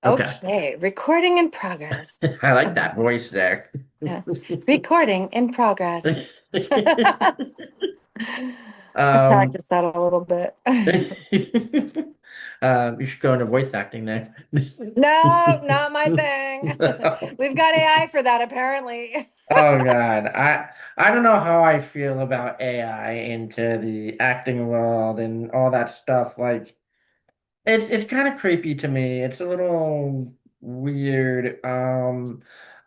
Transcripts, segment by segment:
Okay. Okay, recording in progress. I like Okay. that voice there. Yeah. Recording in progress. Let's Um, practice that a little bit. you should go into voice acting there. No, not my thing. We've got AI for that, apparently. Oh God, I don't know how I feel about AI into the acting world and all that stuff. Like, it's kind of creepy to me. It's a little weird.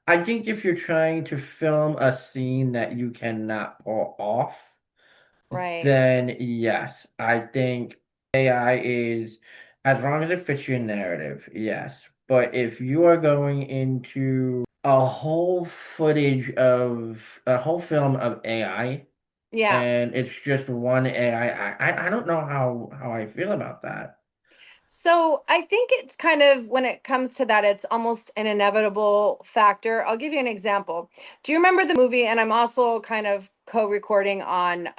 I think if you're trying to film a scene that you cannot pull off, Right. then yes, I think AI is, as long as it fits your narrative, yes. But if you are going into a whole film of AI Yeah. and it's just one AI, I don't know how I feel about that. So I think it's kind of, when it comes to that, it's almost an inevitable factor. I'll give you an example. Do you remember the movie? And I'm also kind of co-recording on,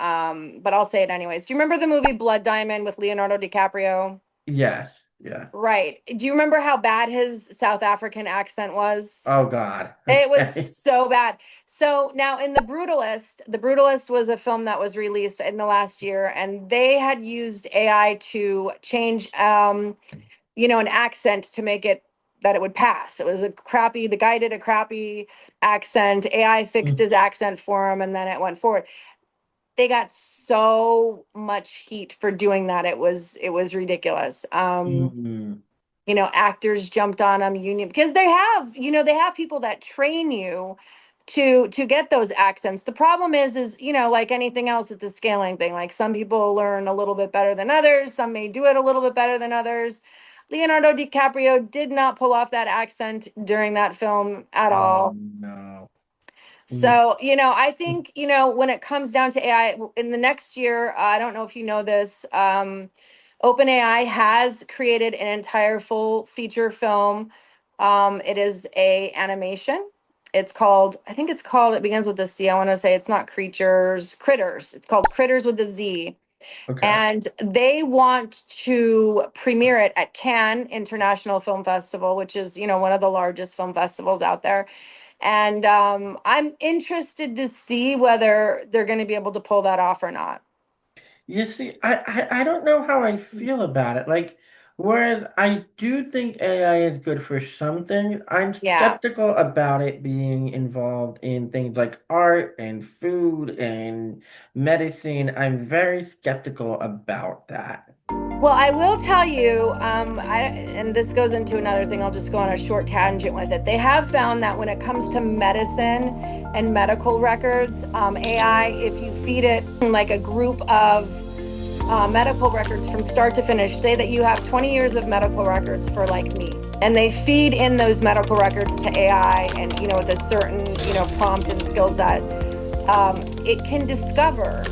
but I'll say it anyways. Do you remember the movie Blood Diamond with Leonardo DiCaprio? Yes, yeah. Right. Do you remember how bad his South African accent was? Oh God. It was Okay. so bad. So now in The Brutalist was a film that was released in the last year, and they had used AI to change an accent to make it that it would pass. It was a crappy, the guy did a crappy accent. AI fixed his accent for him, and then it went forward. They got so much heat for doing that. It was ridiculous. Mm, Actors jumped on them, union, because they have people that train you to get those accents. The problem is like anything else, it's a scaling thing. Like, some people learn a little bit better than others, some may do it a little bit better than others. Leonardo DiCaprio did not pull off that accent during that film at oh all. no. Mm, So, I think, when it comes down to AI in the next year, I don't know if you know this, OpenAI has created an entire full feature film. It is a animation. It begins with a C. I want to say it's not Critters. It's called Critters with a Z. okay. And they want to premiere it at Cannes International Film Festival, which is, one of the largest film festivals out there. And I'm interested to see whether they're going to be able to pull that off or not. You see, I don't know how I feel about it. Like, whereas I do think AI is good for some things, I'm Yeah. skeptical about it being involved in things like art and food and medicine. I'm very skeptical about that. Well, I will tell you, and this goes into another thing. I'll just go on a short tangent with it. They have found that when it comes to medicine and medical records, AI, if you feed it like a group of medical records from start to finish, say that you have 20 years of medical records for, like, me, and they feed in those medical records to AI, and with a certain prompt and skill set, it can discover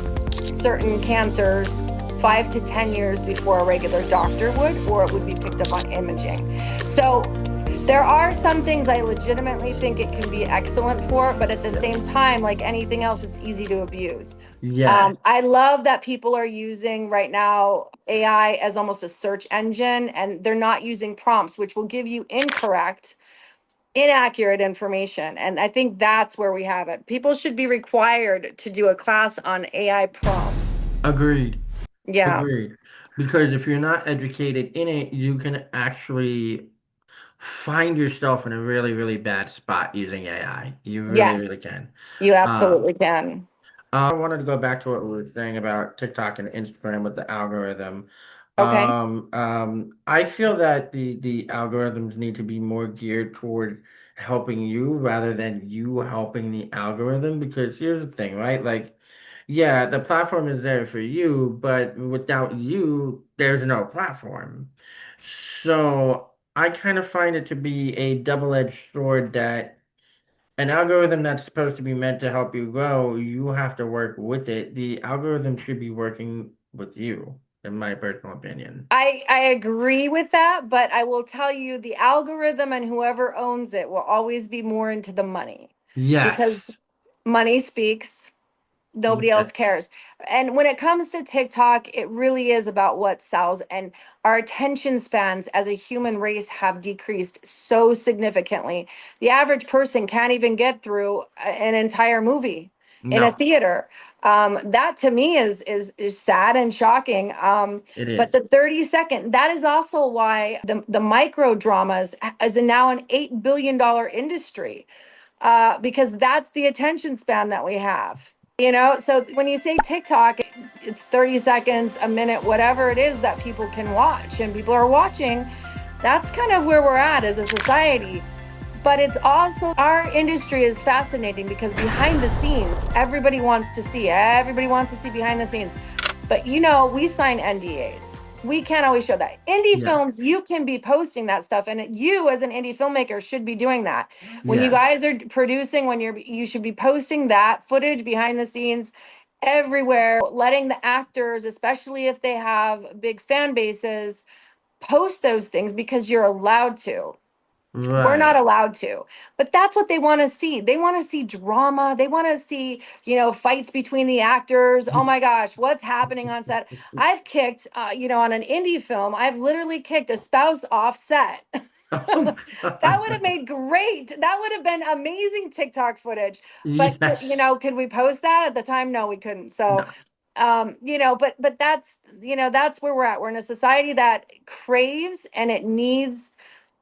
certain cancers 5 to 10 years before a regular doctor would, or it would be picked up on imaging. So there are some things I legitimately think it can be excellent for, but at the Yeah. same time, like anything else, it's easy to abuse. Yes. I love that people are using right now AI as almost a search engine, and they're not using prompts, which will give you inaccurate information. And I think that's where we have it. People should be required to do a class on AI prompts. Agreed. Yeah. Agreed. Because if you're not educated in it, you can actually find yourself in a really, really bad spot using AI. You really, really Yes, can. you Um, absolutely can. I wanted to go back to what we were saying about TikTok and Instagram with the algorithm. Okay. I feel that the algorithms need to be more geared toward helping you rather than you helping the algorithm. Because here's the thing, right? Like, yeah, the platform is there for you, but without you, there's no platform. So I kind of find it to be a double-edged sword that an algorithm that's supposed to be meant to help you grow, you have to work with it. The algorithm should be working with you, in my personal opinion. I agree with that, but I will tell you the algorithm and whoever owns it will always be more into the money, because Yes. money speaks. Nobody else Yes, cares. And when it comes to TikTok, it really is about what sells. And our attention spans as a human race have decreased so significantly. The average person can't even get through an entire movie in a no, theater. That to me is sad and shocking. it But is. the 30-second, that is also why the micro dramas is now an $8 billion industry, because that's the attention span that we have. So when you say TikTok, it's 30 seconds, a minute, whatever it is that people can watch and people are watching. That's kind of where we're at as a society. But it's also, our industry is fascinating because behind the scenes, everybody wants to see behind the scenes. But we sign NDAs. We can't always show that. Indie Yeah, films, you can be posting that stuff, and you as an indie filmmaker should be doing that. When you yes, guys are producing, you should be posting that footage behind the scenes everywhere, letting the actors, especially if they have big fan bases, post those things because you're allowed to. We're not right. allowed to. But that's what they want to see. They want to see drama. They want to see, fights between the actors. Oh my gosh, what's happening on set? I've kicked, on an indie film, I've literally kicked a spouse off set. Oh That would God. have made great. That would have been amazing TikTok footage. But Yes. could we post that at the time? No, we couldn't. So, No. but that's where we're at. We're in a society that craves and it needs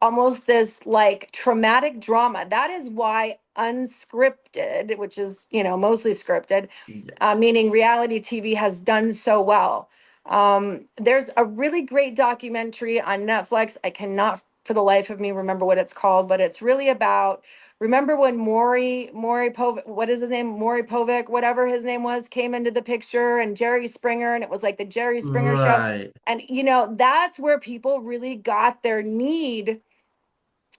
almost this like traumatic drama. That is why unscripted, which is, mostly scripted, Yes. meaning reality TV, has done so well. There's a really great documentary on Netflix. I cannot for the life of me remember what it's called, but it's really about, remember when Maury Povich, what is his name? Maury Povich, whatever his name was, came into the picture, and Jerry Springer, and it was like the Jerry Springer show. Right. And that's where people really got their need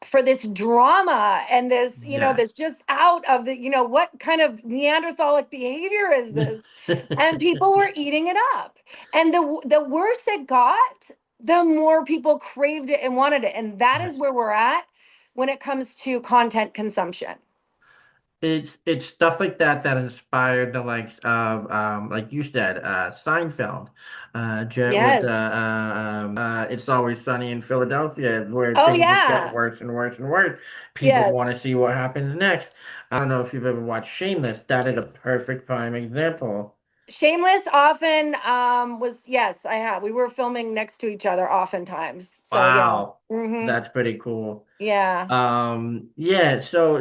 for this drama and this, Yes. this just out of the, what kind of Neanderthalic behavior is this? And people were eating it up. And the worse it got, the more people craved it and wanted it. And that is Yes. where we're at when it comes to content consumption. It's stuff like that that inspired the likes of like you said, Seinfeld, with Yes. It's Always Sunny in Philadelphia, where Oh things just get yeah. worse and worse and worse. People want Yes. to see what happens next. I don't know if you've ever watched Shameless. That is a perfect prime example. Shameless often was, yes, I have. We were filming next to each other oftentimes. So yeah. Wow, Mhm. that's pretty cool. Yeah. Yeah, so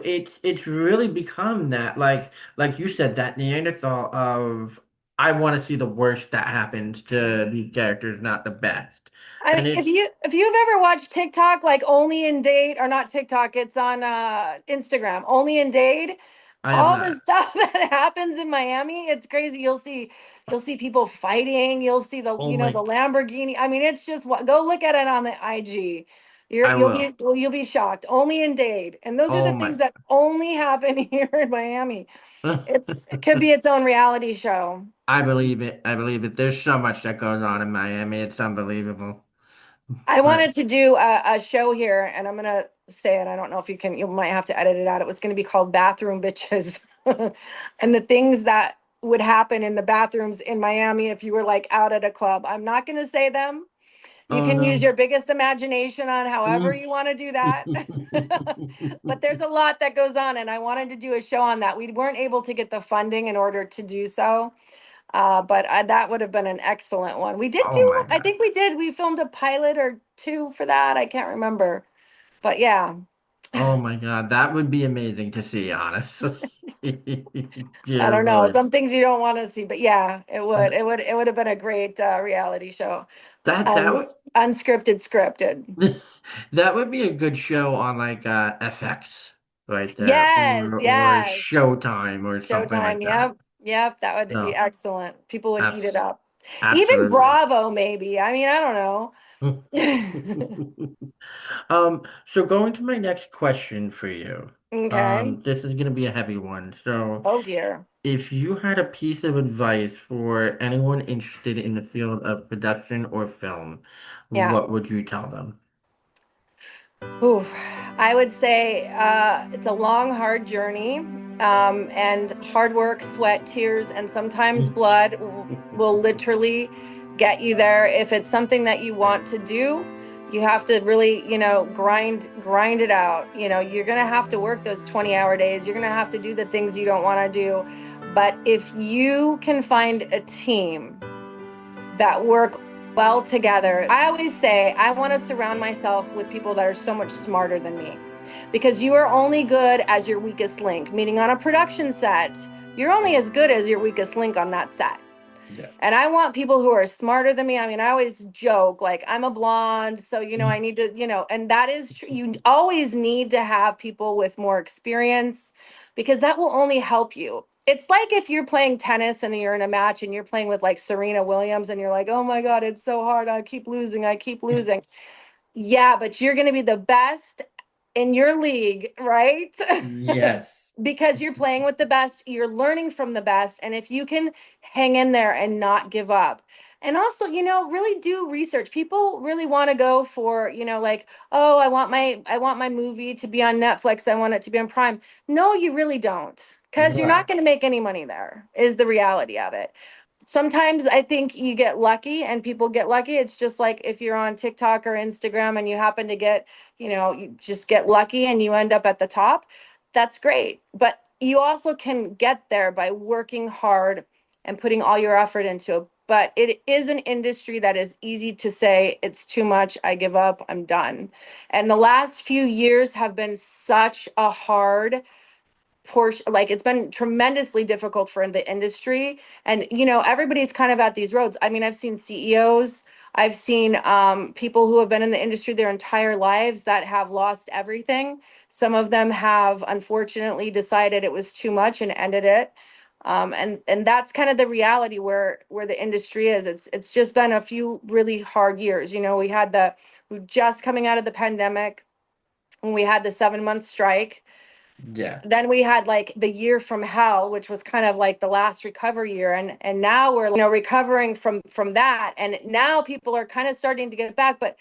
it's really become that like you said, that Neanderthal of I want to see the worst that happens to these characters, not the best. I mean, And if it's you've ever watched TikTok, like Only in Date, or not TikTok, it's on Instagram, Only in Date, I have all the not. stuff that happens in Miami, it's crazy. You'll see people fighting, you'll see the, Oh the my, Lamborghini. I mean, it's just what, go look at it on the IG. I will. You'll be shocked. Only in Dade. And those are the Oh things my. that only happen here in Miami. It could be its own reality show. I believe it. I believe it. There's so much that goes on in Miami. It's unbelievable. I But wanted to do a show here, and I'm gonna say it. I don't know if you can. You might have to edit it out. It was going to be called Bathroom Bitches, and the things that would happen in the bathrooms in Miami if you were like out at a club. I'm not going to say them. You oh can use no. your biggest imagination on however you want to do that. But there's a lot that goes on, and I wanted to do a show on that. We weren't able to get the funding in order to do so. But that would have been an excellent one. We did Oh do, my I God. think we did, we filmed a pilot or two for that. I can't remember. But yeah, Oh my God. That would be amazing to see, honestly. I Dear don't know. Lord. Some things you don't want to see, but yeah, it would. It would have been a great reality show. That would Unscripted, scripted. that would be a good show on like FX right there, Yes, or yes. Showtime or something like Showtime. that. Yep. Yep. That would be No, excellent. People would eat it abs up. Even absolutely. Bravo, maybe. I mean, I don't know. So going to my next question for you. Okay. This is gonna be a heavy one. So, Oh dear. if you had a piece of advice for anyone interested in the field of production or film, Yeah. what would you tell them? Ooh, I would say it's a long, hard journey. And hard work, sweat, tears, and sometimes blood will literally get you there. If it's something that you want to do, you have to really, grind it out. You're going to have to work those 20-hour days. You're going to have to do the things you don't want to do. But if you can find a team that work well together. I always say I want to surround myself with people that are so much smarter than me because you are only good as your weakest link, meaning on a production set, you're only as good as your weakest link on that set. Yeah. And I want people who are smarter than me. I mean, I always joke like I'm a blonde, so I need to, and that is true. You always need to have people with more experience because that will only help you. It's like if you're playing tennis and you're in a match and you're playing with like Serena Williams and you're like, "Oh my God, it's so hard. I keep losing. I keep losing." Yeah, but you're going to be the best in your league, right? Yes. Because you're playing with the best, you're learning from the best. And if you can hang in there and not give up, and also, really do research. People really want to go for, like, oh, I want my movie to be on Netflix. I want it to be on Prime. No, you really don't. Because you're not Right. going to make any money there, is the reality of it. Sometimes I think you get lucky and people get lucky. It's just like if you're on TikTok or Instagram and you happen to get, you just get lucky and you end up at the top. That's great. But you also can get there by working hard and putting all your effort into it. But it is an industry that is easy to say, it's too much. I give up. I'm done. And the last few years have been such a hard portion, like it's been tremendously difficult for the industry. And everybody's kind of at these roads. I mean, I've seen CEOs, I've seen people who have been in the industry their entire lives that have lost everything. Some of them have unfortunately decided it was too much and ended it. And that's kind of the reality where the industry is. It's just been a few really hard years. We're just coming out of the pandemic when we had the 7 month strike. Yeah. Then we had like the year from hell, which was kind of like the last recovery year, and now we're recovering from that, and now people are kind of starting to get back. But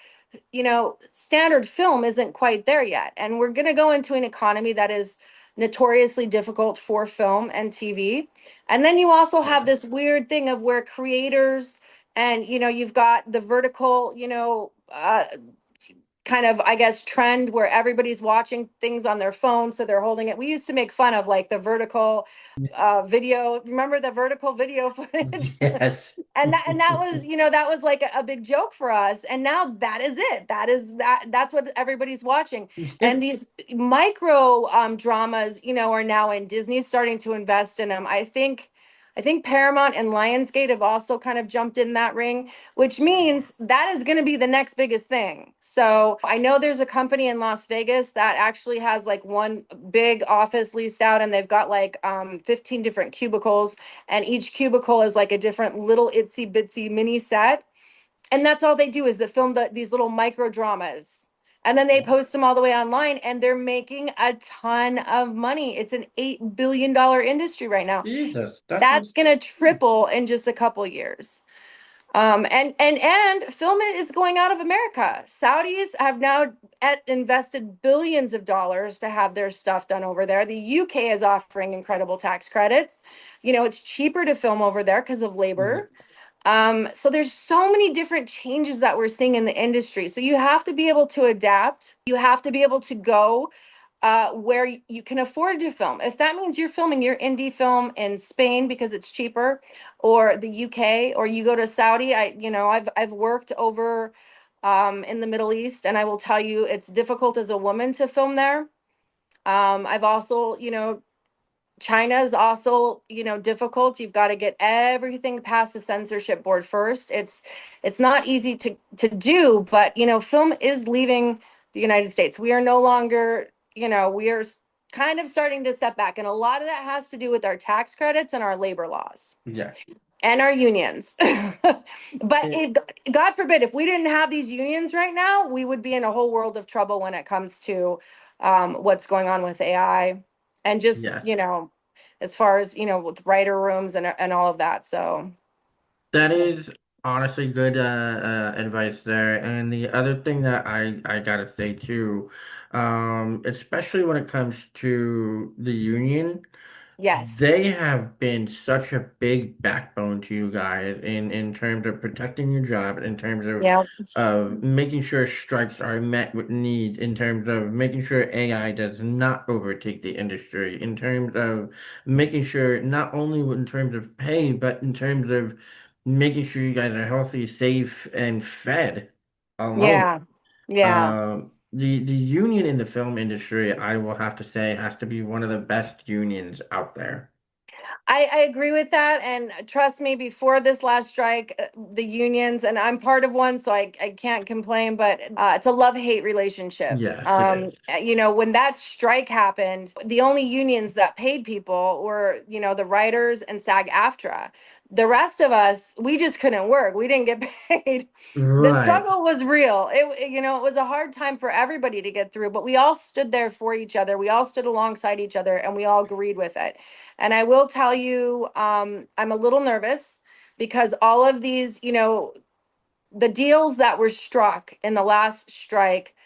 standard film isn't quite there yet, and we're going to go into an economy that is notoriously difficult for film and TV. And then you also have Yeah. this weird thing of where creators, and you've got the vertical, kind of, I guess, trend where everybody's watching things on their phone, so they're holding it. We used to make fun of like the vertical video. Remember the vertical video footage? Yes. And that was, that was like a big joke for us. And now that is it. That's what everybody's watching. And these micro dramas, are now in. Disney's starting to invest in them. I think Paramount and Lionsgate have also kind of jumped in that ring, which means that is going to be the next biggest thing. So I know there's a company in Las Vegas that actually has like one big office leased out, and they've got like 15 different cubicles, and each cubicle is like a different little itsy bitsy mini set. And that's all they do is they film these little micro dramas. And then they post them all the way online, and they're making a ton of money. It's an $8 billion industry right now. Jesus, that's That's ins- going to triple in just a couple years. And film is going out of America. Saudis have now invested billions of dollars to have their stuff done over there. The UK is offering incredible tax credits. It's cheaper to film over there because of yeah. labor. So there's so many different changes that we're seeing in the industry. So you have to be able to adapt. You have to be able to go where you can afford to film. If that means you're filming your indie film in Spain because it's cheaper, or the UK, or you go to Saudi. I've worked over in the Middle East, and I will tell you it's difficult as a woman to film there. I've also, China is also, difficult. You've got to get everything past the censorship board first. It's not easy to do, but film is leaving the United States. We are no longer, we are kind of starting to step back, and a lot of that has to do with our tax credits and our labor laws Yeah. and our unions. But It, God forbid, if we didn't have these unions right now, we would be in a whole world of trouble when it comes to what's going on with AI, and just, yeah. as far as, with writer rooms and all of that. So, That is Honestly, good advice there. And the other thing that I gotta say too, especially when it comes to the union. Yes. They have been such a big backbone to you guys in terms of protecting your job, in terms Yeah. of making sure strikes are met with needs, in terms of making sure AI does not overtake the industry, in terms of making sure not only in terms of pay, but in terms of making sure you guys are healthy, safe, and fed alone. Yeah. Yeah. The union in the film industry, I will have to say, has to be one of the best unions out there. I agree with that. And trust me, before this last strike, the unions, and I'm part of one, so I can't complain, but it's a love-hate relationship. Yes, it is. When that strike happened, the only unions that paid people were, the writers and SAG-AFTRA. The rest of us, we just couldn't work. We didn't get paid. The Right. struggle was real. It was a hard time for everybody to get through, but we all stood there for each other. We all stood alongside each other, and we all agreed with it. And I will tell you, I'm a little nervous because all of these, the deals that were struck in the last strike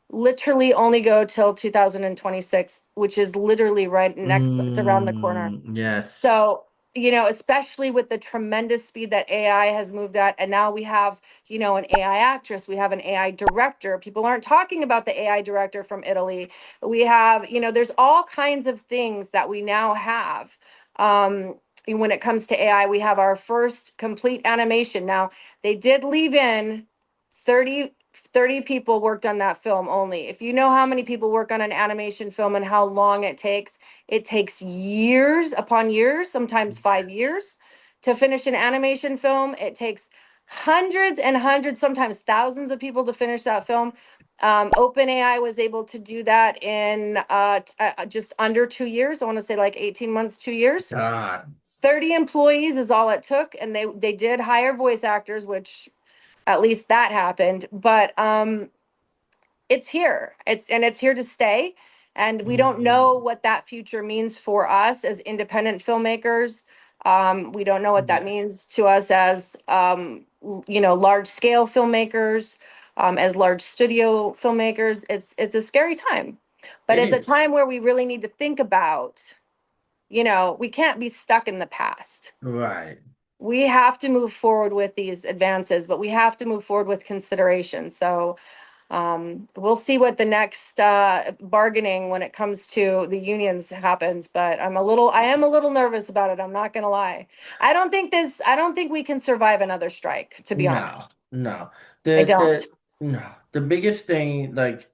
literally only go till 2026, which is literally right next, it's around the corner. Yes. So, especially with the tremendous speed that AI has moved at, and now we have, an AI actress, we have an AI director. People aren't talking about the AI director from Italy. We have, there's all kinds of things that we now have. When it comes to AI, we have our first complete animation. Now, they did leave in 30 people worked on that film only. If you know how many people work on an animation film and how long it takes years upon years, sometimes 5 years to finish an animation film. It takes hundreds and hundreds, sometimes thousands of people to finish that film. OpenAI was able to do that in just under 2 years. I want to say like 18 months, 2 years. God. 30 employees is all it took. And they did hire voice actors, which at least that happened. But it's here. It's here to stay. And we don't know Mhm. what that future means for us as independent filmmakers. We don't know what that Yeah. means to us as large scale filmmakers, as large studio filmmakers. It's a scary time, but It it's a is. time where we really need to think about. We can't be stuck in the past. Right. We have to move forward with these advances, but we have to move forward with consideration. So we'll see what the next bargaining when it comes to the unions happens, but I am a little nervous about it. I'm not going to lie. I don't think we can survive another strike, to be No, honest. no. I The don't. the no. The biggest thing, like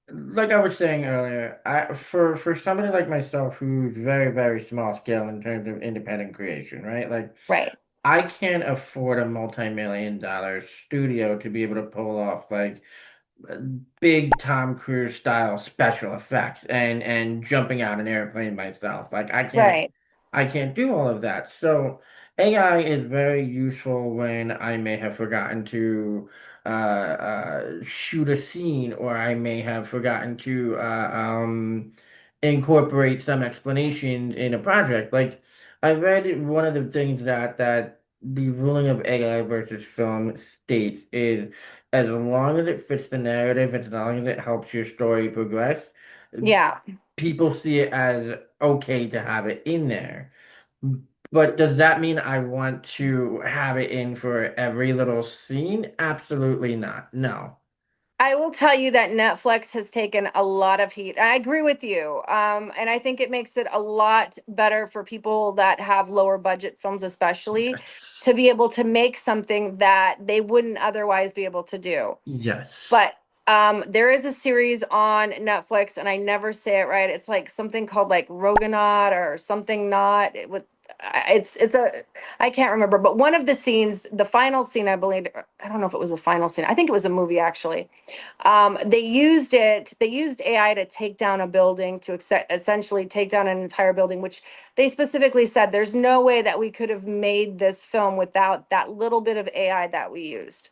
I was saying earlier, for somebody like myself who's very, very small scale in terms of independent creation, right? Like Right. I can't afford a multi-million-dollar studio to be able to pull off like big Tom Cruise style special effects and jumping out an airplane myself. Like Right. I can't do all of that. So AI is very useful when I may have forgotten to shoot a scene, or I may have forgotten to incorporate some explanations in a project. Like I read one of the things that the ruling of AI versus film states is as long as it fits the narrative, as long as it helps your story progress, Yeah. people see it as okay to have it in there. But does that mean I want to have it in for every little scene? Absolutely not. No. I will tell you that Netflix has taken a lot of heat. I agree with you. And I think it makes it a lot better for people that have lower budget films, especially Yes. to be able to make something that they wouldn't otherwise be able to do. Yes. But there is a series on Netflix, and I never say it right. It's like something called like Rogonaut or something not. It's a I can't remember, but one of the scenes, the final scene, I believe, I don't know if it was a final scene. I think it was a movie actually. They used AI to take down a building to essentially take down an entire building, which they specifically said there's no way that we could have made this film without that little bit of AI that we used.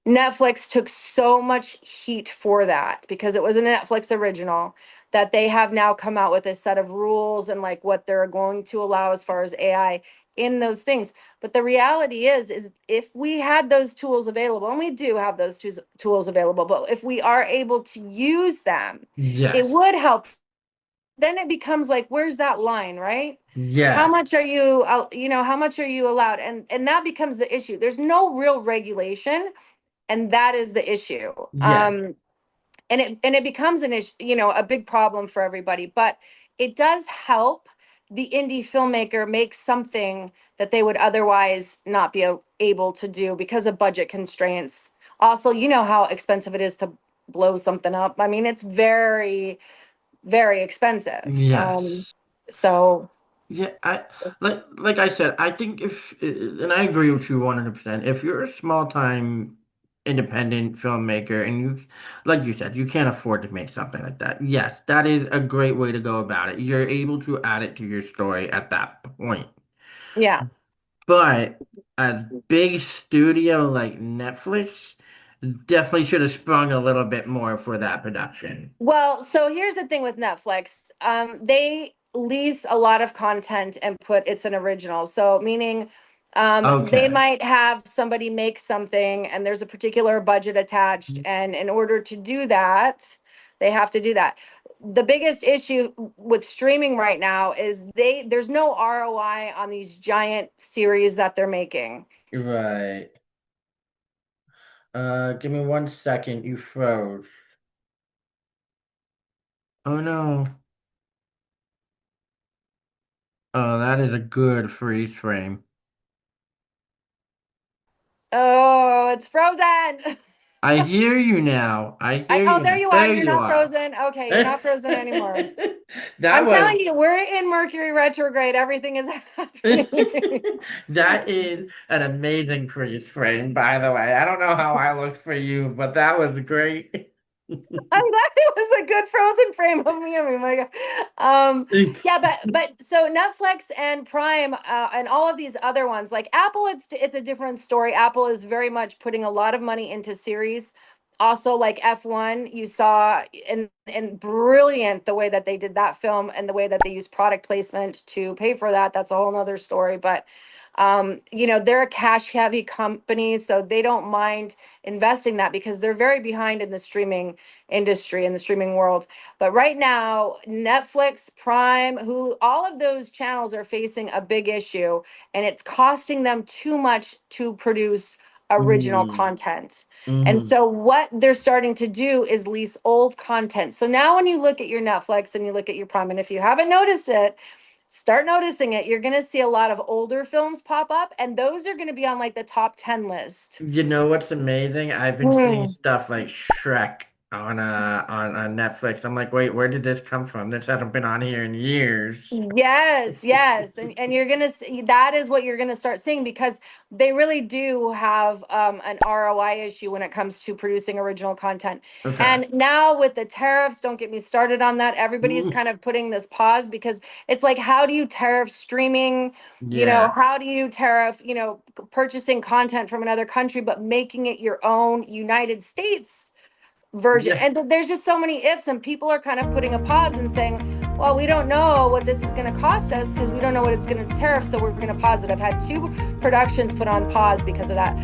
Netflix took so much heat for that because it was a Netflix original that they have now come out with a set of rules and like what they're going to allow as far as AI. in those things. But the reality is if we had those tools available, and we do have those tools available, but if we are able to use them, it Yes. would help. Then it becomes like, where's that line, right? How Yeah. much are you, how much are you allowed? And that becomes the issue. There's no real regulation, and that is the issue. Yeah. And it becomes an issue, a big problem for everybody. But it does help the indie filmmaker make something that they would otherwise not be able to do because of budget constraints. Also, you know how expensive it is to blow something up. I mean, it's very, very expensive. Yes. So Yeah, like I said, I think if and I agree with you 100%. If you're a small time independent filmmaker and you like you said, you can't afford to make something like that. Yes, that is a great way to go about it. You're able to add it to your story at that point. yeah. But a big studio like Netflix definitely should have sprung a little bit more for that production. Well, so here's the thing with Netflix. They lease a lot of content and put it's an original. So meaning they Okay. might have somebody make something and there's a particular budget attached. And in order to do that, they have to do that. The biggest issue with streaming right now is there's no ROI on these giant series that they're making. Right. Give me 1 second. You froze. Oh no. Oh, that is a good freeze frame. Oh, it's frozen. I hear you now. I hear Oh, you there now. you are. There You're you not are. frozen. Okay, you're not frozen anymore. That I'm was telling you, we're in Mercury retrograde. Everything is happening. that is an amazing freeze frame, by the way. I don't know how I looked for you, but that was great. I'm glad it was a good frozen frame of me. I mean, my God. Yeah, but so Netflix and Prime and all of these other ones, like Apple, it's a different story. Apple is very much putting a lot of money into series. Also, like F1, you saw and brilliant the way that they did that film and the way that they used product placement to pay for that. That's a whole nother story. But they're a cash heavy company, so they don't mind investing that because they're very behind in the streaming industry in the streaming world. But right now, Netflix, Prime, Hulu, all of those channels are facing a big issue, and it's costing them too much to produce original Mm, content. And hmm. so what they're starting to do is lease old content. So now when you look at your Netflix and you look at your Prime, and if you haven't noticed it, start noticing it. You're going to see a lot of older films pop up, and those are going to be on like the top 10 list. You know what's amazing? I've been seeing Hmm. stuff like Shrek on Netflix. I'm like, wait, where did this come from? This hasn't been on here in years. Yes, yes. And you're gonna see that is what you're gonna start seeing because they really do have an ROI issue when it comes to producing original content. Okay. And now with the tariffs, don't get me started on that. Everybody's Mm, kind of putting this pause because it's like, how do you tariff streaming? yeah. How do you tariff, purchasing content from another country, but making it your own United States version? Yeah. And there's just so many ifs, and people are kind of putting a pause and saying, well, we don't know what this is going to cost us because we don't know what it's going to tariff, so we're going to pause it. I've had two productions put on pause because of that.